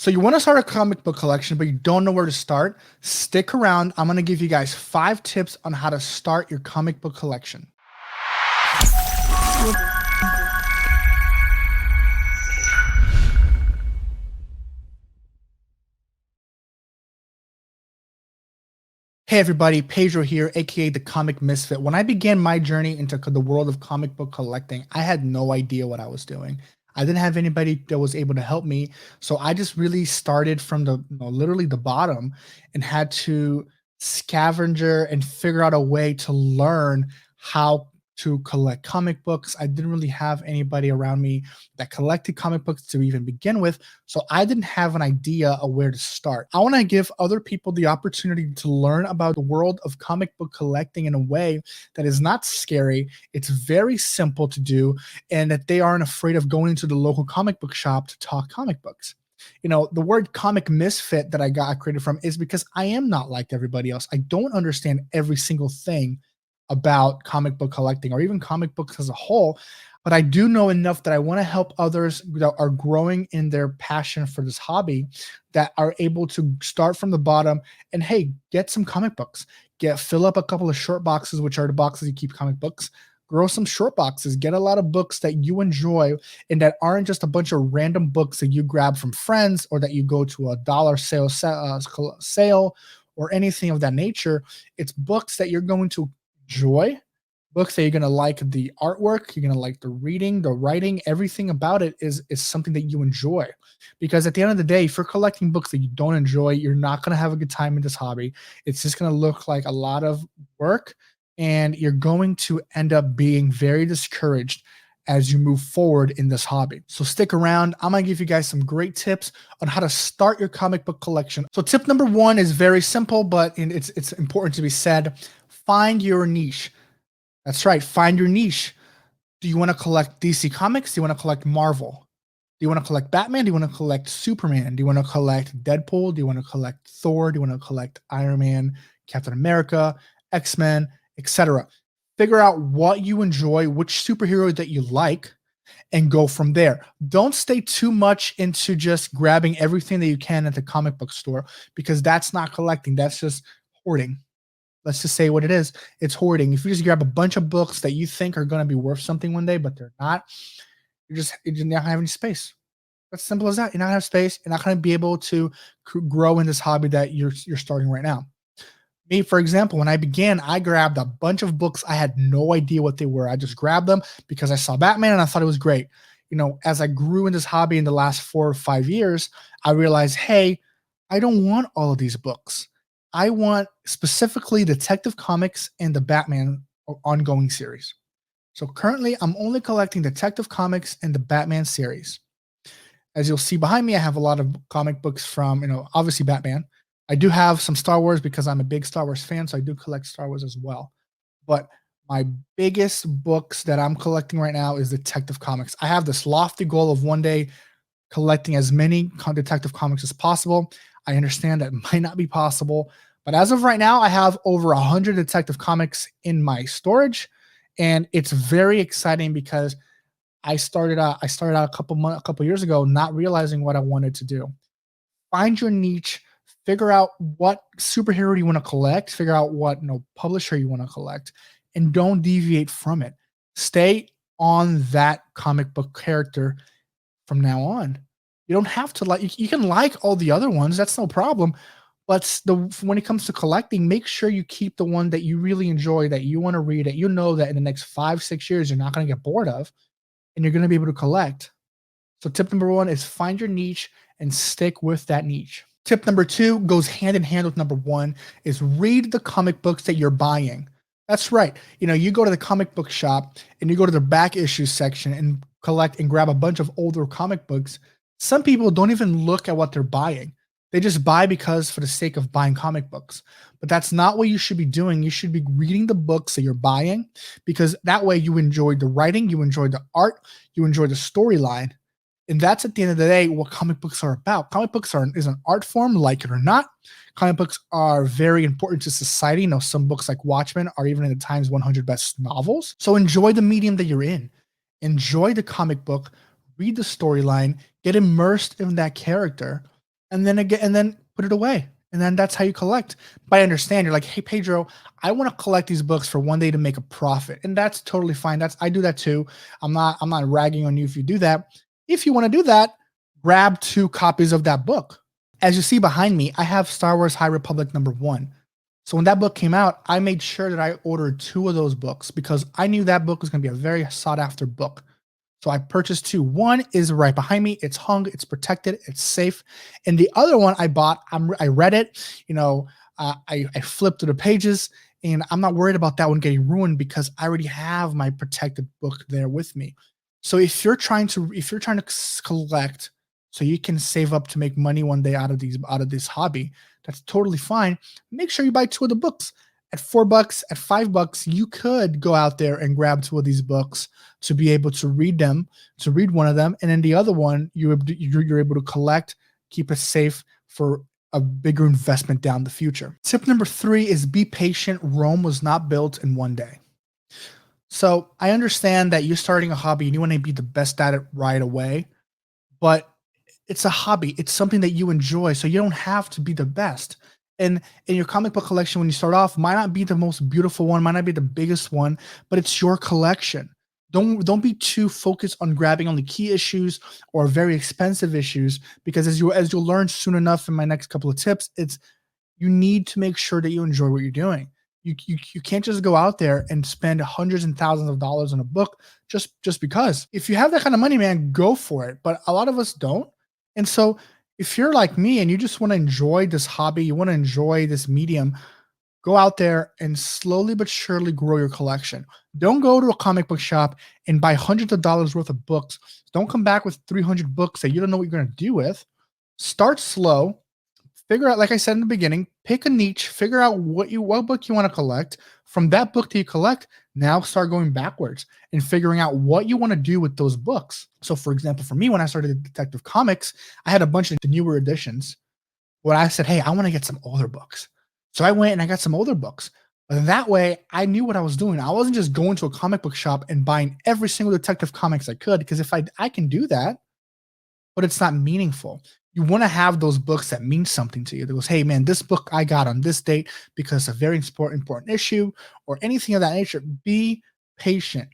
So you want to start a comic book collection, but you don't know where to start? Stick around. I'm going to give you guys 5 tips on how to start your comic book collection. Hey everybody, Pedro here, aka the Comic Misfit. When I began my journey into the world of comic book collecting, I had no idea what I was doing. I didn't have anybody that was able to help me, so I just really started from literally the bottom and had to scavenger and figure out a way to learn how to collect comic books. I didn't really have anybody around me that collected comic books to even begin with, so I didn't have an idea of where to start. I want to give other people the opportunity to learn about the world of comic book collecting in a way that is not scary. It's very simple to do, and that they aren't afraid of going to the local comic book shop to talk comic books. The word comic misfit that I got created from is because I am not like everybody else. I don't understand every single thing about comic book collecting or even comic books as a whole, but I do know enough that I want to help others that are growing in their passion for this hobby, that are able to start from the bottom and hey, get some comic books. Fill up a couple of short boxes, which are the boxes you keep comic books. Grow some short boxes. Get a lot of books that you enjoy and that aren't just a bunch of random books that you grab from friends or that you go to a dollar sale or anything of that nature. It's books that you're going to enjoy, books that you're going to like the artwork, you're going to like the reading, the writing, everything about it is something that you enjoy. Because at the end of the day, if you're collecting books that you don't enjoy, you're not going to have a good time in this hobby. It's just going to look like a lot of work, and you're going to end up being very discouraged as you move forward in this hobby. So stick around. I'm going to give you guys some great tips on how to start your comic book collection. So tip number 1 is very simple, but it's important to be said. Find your niche. That's right. Find your niche. Do you want to collect DC Comics? Do you want to collect Marvel? Do you want to collect Batman? Do you want to collect Superman? Do you want to collect Deadpool? Do you want to collect Thor? Do you want to collect Iron Man, Captain America, X-Men, etc.? Figure out what you enjoy, which superhero that you like, and go from there. Don't stay too much into just grabbing everything that you can at the comic book store, because that's not collecting. That's just hoarding. Let's just say what it is. It's hoarding. If you just grab a bunch of books that you think are going to be worth something one day, but they're not, you're not having space. That's simple as that. You're not gonna have space. You're not going to be able to grow in this hobby that you're starting right now. Me, for example, when I began, I grabbed a bunch of books. I had no idea what they were. I just grabbed them because I saw Batman and I thought it was great. As I grew in this hobby in the last 4 or 5 years, I realized, hey, I don't want all of these books. I want specifically Detective Comics and the Batman ongoing series. So currently, I'm only collecting Detective Comics and the Batman series. As you'll see behind me, I have a lot of comic books from, obviously Batman. I do have some Star Wars because I'm a big Star Wars fan, so I do collect Star Wars as well. But my biggest books that I'm collecting right now is Detective Comics. I have this lofty goal of one day collecting as many Detective Comics as possible. I understand that might not be possible, but as of right now, I have over 100 Detective Comics in my storage, and it's very exciting because I started out a couple years ago, not realizing what I wanted to do. Find your niche, figure out what superhero you want to collect, figure out what publisher you want to collect, and don't deviate from it. Stay on that comic book character from now on. You don't have to you can like all the other ones, that's no problem. But when it comes to collecting, make sure you keep the one that you really enjoy, that you want to read, that that in the next 5-6 years you're not going to get bored of, and you're going to be able to collect. So tip number 1 is find your niche and stick with that niche. Tip number 2 goes hand in hand with number 1, is read the comic books that you're buying. That's right. You go to the comic book shop and you go to the back issues section and collect and grab a bunch of older comic books. Some people don't even look at what they're buying. They just buy because for the sake of buying comic books. But that's not what you should be doing. You should be reading the books that you're buying, because that way you enjoy the writing, you enjoy the art, you enjoy the storyline. And that's at the end of the day what comic books are about. Comic books is an art form, like it or not. Comic books are very important to society. Some books like Watchmen are even in the Times 100 best novels. So enjoy the medium that you're in. Enjoy the comic book, read the storyline, get immersed in that character, and then put it away. And then that's how you collect. But I understand you're like, hey Pedro, I want to collect these books for one day to make a profit. And that's totally fine. That's I do that too. I'm not ragging on you if you do that. If you want to do that, grab 2 copies of that book. As you see behind me, I have Star Wars High Republic #1. So when that book came out, I made sure that I ordered 2 of those books because I knew that book was going to be a very sought after book. So I purchased 2. One is right behind me. It's hung, it's protected, it's safe. And the other one I bought, I read it, you know, I flipped through the pages, and I'm not worried about that one getting ruined because I already have my protected book there with me. So if you're trying to collect so you can save up to make money one day out of this hobby, that's totally fine. Make sure you buy 2 of the books. At $4, at $5, you could go out there and grab 2 of these books to be able to read them, to read one of them, and then the other one you're able to collect, keep it safe for a bigger investment down the future. Tip number 3 is be patient. Rome was not built in one day. So I understand that you're starting a hobby and you want to be the best at it right away, but it's a hobby. It's something that you enjoy, so you don't have to be the best. And in your comic book collection, when you start off, might not be the most beautiful one, might not be the biggest one, but it's your collection. Don't be too focused on grabbing only key issues or very expensive issues, because as you'll learn soon enough in my next couple of tips, it's you need to make sure that you enjoy what you're doing. You can't just go out there and spend hundreds and thousands of dollars on a book just because. If you have that kind of money, man, go for it. But a lot of us don't. And so if you're like me and you just want to enjoy this hobby, you want to enjoy this medium, go out there and slowly but surely grow your collection. Don't go to a comic book shop and buy hundreds of dollars worth of books. Don't come back with 300 books that you don't know what you're going to do with. Start slow. Figure out, like I said in the beginning, pick a niche, figure out what book you want to collect. From that book that you collect, now start going backwards and figuring out what you want to do with those books. So for example, for me, when I started Detective Comics, I had a bunch of the newer editions where I said, hey, I want to get some older books. So I went and I got some older books. But that way I knew what I was doing. I wasn't just going to a comic book shop and buying every single Detective Comics I could, because if I can do that, but it's not meaningful. You want to have those books that mean something to you. That goes, hey man, this book I got on this date because it's a very important issue, or anything of that nature. Be patient.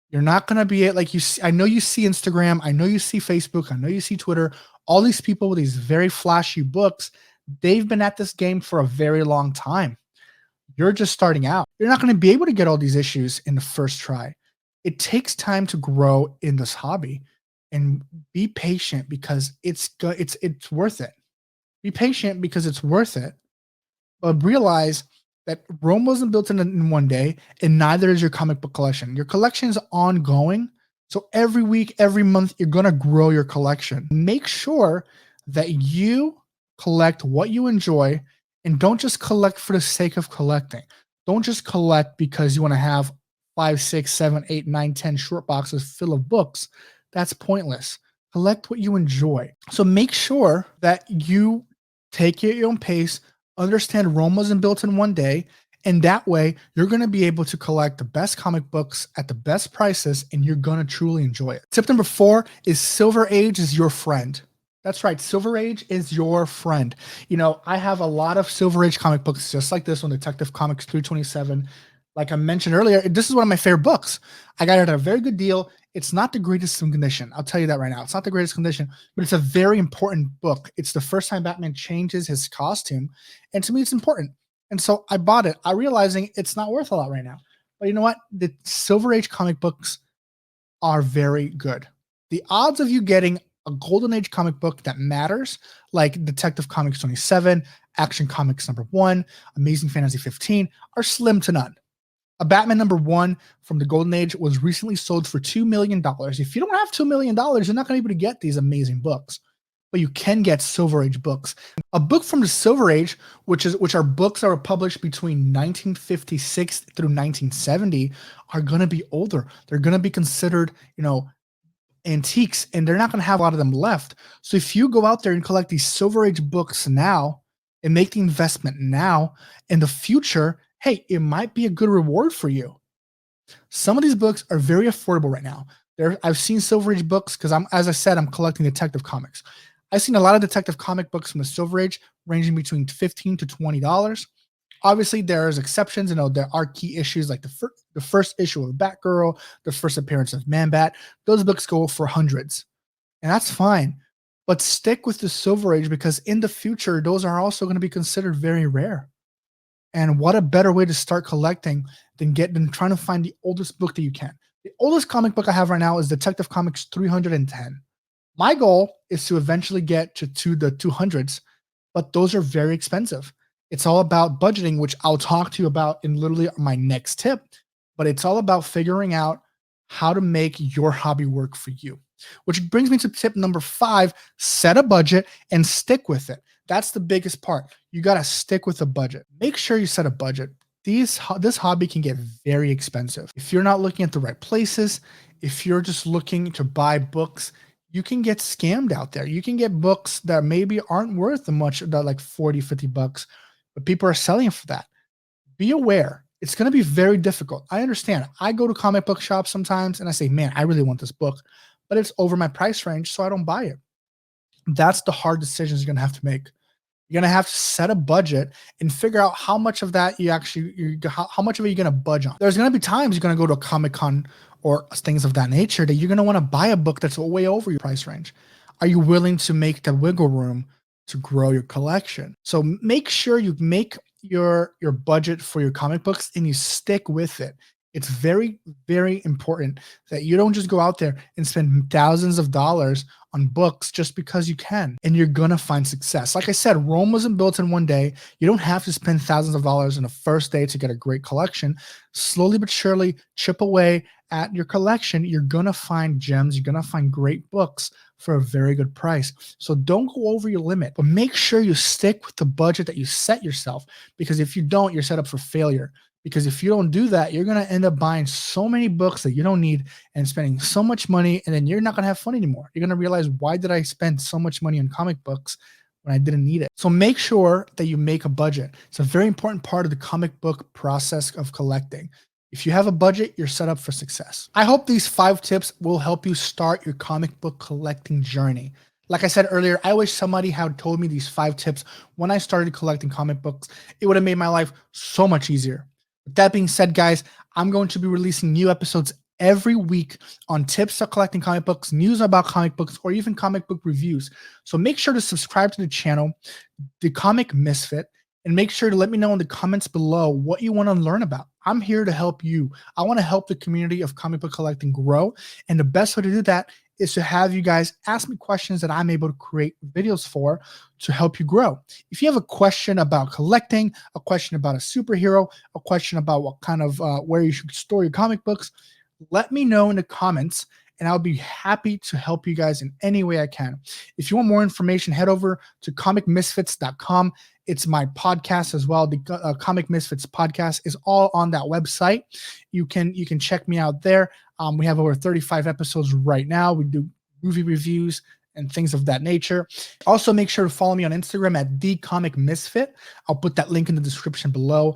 You're not gonna be it like you see. I know you see Instagram, I know you see Facebook, I know you see Twitter. All these people with these very flashy books, they've been at this game for a very long time. You're just starting out. You're not going to be able to get all these issues in the first try. It takes time to grow in this hobby, and be patient because it's worth it. Be patient because it's worth it, but realize that Rome wasn't built in one day, and neither is your comic book collection. Your collection is ongoing. So every week, every month, you're going to grow your collection. Make sure that you collect what you enjoy, and don't just collect for the sake of collecting. Don't just collect because you want to have 5, 6, 7, 8, 9, 10 short boxes full of books. That's pointless. Collect what you enjoy. So make sure that you take it at your own pace, understand Rome wasn't built in one day, and that way you're going to be able to collect the best comic books at the best prices, and you're going to truly enjoy it. Tip number 4 is Silver Age is your friend. That's right. Silver Age is your friend. You know, I have a lot of Silver Age comic books just like this one, Detective Comics 327. Like I mentioned earlier, this is one of my favorite books. I got it at a very good deal. It's not the greatest condition. I'll tell you that right now. It's not the greatest condition, but it's a very important book. It's the first time Batman changes his costume, and to me, it's important. And so I bought it. I realizing it's not worth a lot right now. But you know what? The Silver Age comic books are very good. The odds of you getting a Golden Age comic book that matters, like Detective Comics 27, Action Comics #1, Amazing Fantasy 15, are slim to none. A Batman #1 from the Golden Age was recently sold for $2 million. If you don't have $2 million, you're not going to be able to get these amazing books, but you can get Silver Age books. A book from the Silver Age, which are books that were published between 1956 through 1970, are going to be older. They're going to be considered, you know, antiques, and they're not going to have a lot of them left. So if you go out there and collect these Silver Age books now and make the investment now, in the future, hey, it might be a good reward for you. Some of these books are very affordable right now. I've seen Silver Age books because as I said, I'm collecting Detective Comics. I've seen a lot of Detective comic books from the Silver Age ranging between $15 to $20. Obviously, there's exceptions. There are key issues like the first issue of Batgirl, the first appearance of Man Bat. Those books go for hundreds, and that's fine. But stick with the Silver Age because in the future, those are also going to be considered very rare. And what a better way to start collecting than trying to find the oldest book that you can. The oldest comic book I have right now is Detective Comics 310. My goal is to eventually get to the 200s, but those are very expensive. It's all about budgeting, which I'll talk to you about in literally my next tip, but it's all about figuring out how to make your hobby work for you. Which brings me to tip number 5, set a budget and stick with it. That's the biggest part. You got to stick with a budget. Make sure you set a budget. This hobby can get very expensive. If you're not looking at the right places, if you're just looking to buy books, you can get scammed out there. You can get books that maybe aren't worth much, that like 40, $50, but people are selling it for that. Be aware. It's going to be very difficult. I understand. I go to comic book shops sometimes and I say, man, I really want this book, but it's over my price range, so I don't buy it. That's the hard decisions you're going to have to make. You're going to have to set a budget and figure out how much of that how much of it you're going to budge on. There's going to be times you're going to go to a Comic Con or things of that nature that you're going to want to buy a book that's way over your price range. Are you willing to make the wiggle room to grow your collection? So make sure you make your budget for your comic books and you stick with it. It's very, very important that you don't just go out there and spend thousands of dollars on books just because you can, and you're gonna find success. Like I said, Rome wasn't built in one day. You don't have to spend thousands of dollars in the first day to get a great collection. Slowly but surely chip away at your collection. You're gonna find gems. You're gonna find great books for a very good price. So don't go over your limit, but make sure you stick with the budget that you set yourself, because if you don't, you're set up for failure. Because if you don't do that, you're going to end up buying so many books that you don't need and spending so much money, and then you're not going to have fun anymore. You're going to realize, why did I spend so much money on comic books when I didn't need it? So make sure that you make a budget. It's a very important part of the comic book process of collecting. If you have a budget, you're set up for success. I hope these 5 tips will help you start your comic book collecting journey. Like I said earlier, I wish somebody had told me these 5 tips when I started collecting comic books. It would have made my life so much easier. With that being said, guys, I'm going to be releasing new episodes every week on tips for collecting comic books, news about comic books, or even comic book reviews. So make sure to subscribe to the channel, The Comic Misfit, and make sure to let me know in the comments below what you want to learn about. I'm here to help you. I want to help the community of comic book collecting grow, and the best way to do that is to have you guys ask me questions that I'm able to create videos for to help you grow. If you have a question about collecting, a question about a superhero, a question about what kind of where you should store your comic books, let me know in the comments, and I'll be happy to help you guys in any way I can. If you want more information, head over to comicmisfits.com. It's my podcast as well. The Comic Misfits podcast is all on that website. You can check me out there. We have over 35 episodes right now. We do movie reviews and things of that nature. Also, make sure to follow me on Instagram at The Comic Misfit. I'll put that link in the description below.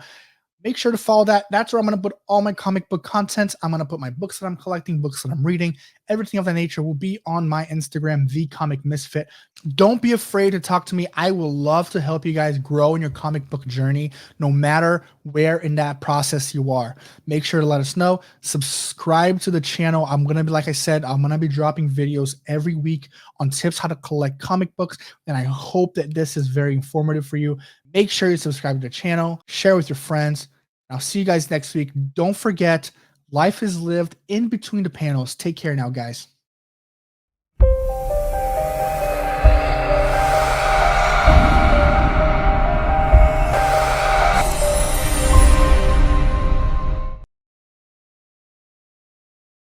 Make sure to follow that. That's where I'm going to put all my comic book content. I'm going to put my books that I'm collecting, books that I'm reading. Everything of that nature will be on my Instagram, The Comic Misfit. Don't be afraid to talk to me. I will love to help you guys grow in your comic book journey, no matter where in that process you are. Make sure to let us know. Subscribe to the channel. I'm going to be, like I said, I'm going to be dropping videos every week on tips how to collect comic books, and I hope that this is very informative for you. Make sure you subscribe to the channel, share with your friends. I'll see you guys next week. Don't forget, life is lived in between the panels. Take care now, guys.